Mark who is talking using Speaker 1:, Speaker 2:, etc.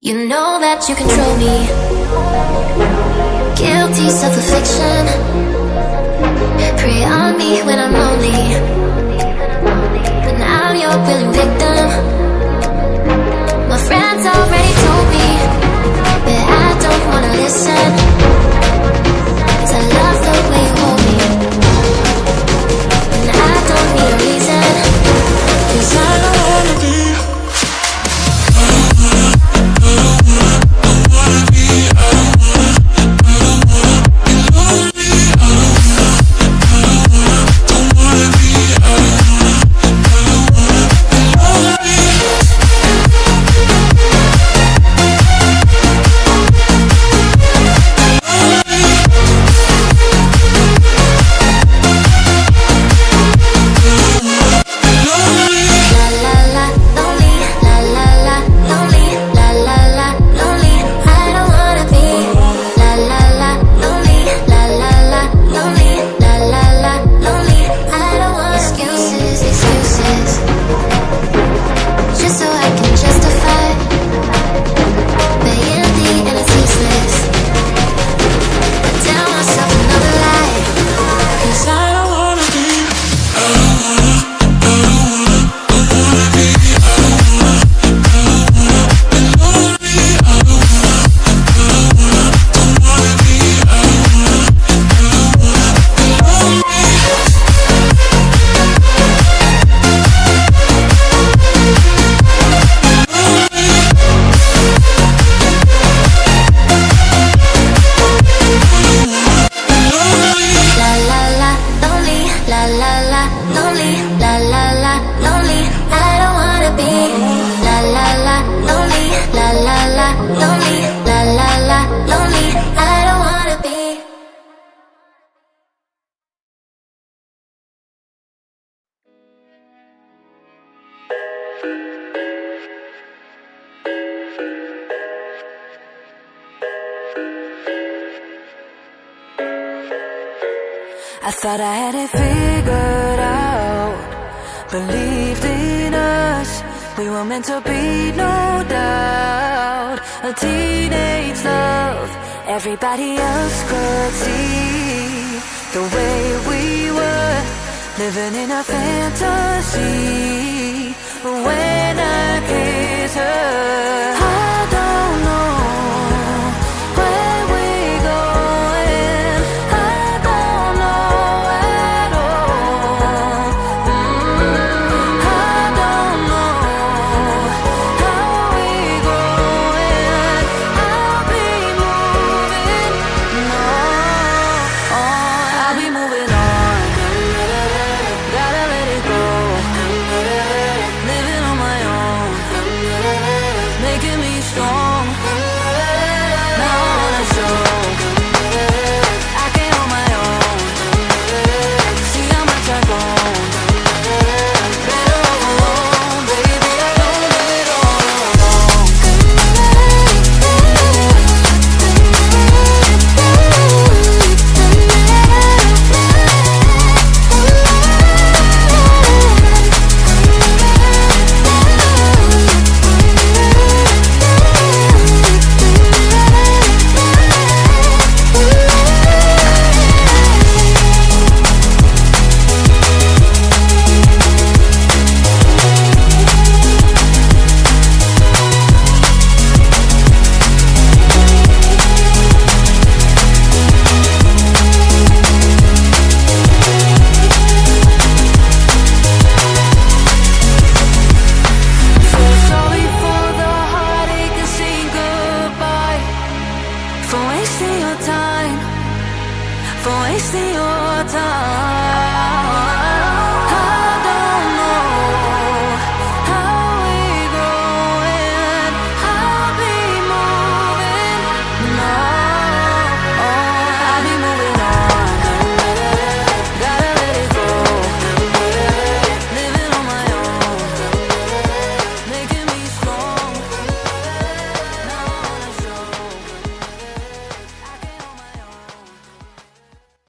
Speaker 1: You know that you control me. Guilty self-affliction. Prey on me when I'm lonely, but now I'm your willing victim. My friends already told me that I don't wanna listen, 'cause I love the way you hold me, and I don't need a reason, 'cause I don't wanna be.
Speaker 2: I thought I had it figured out, believed in us, we were meant to be, no doubt. A teenage love, everybody else could see the way we were, living in a fantasy. When I kiss her,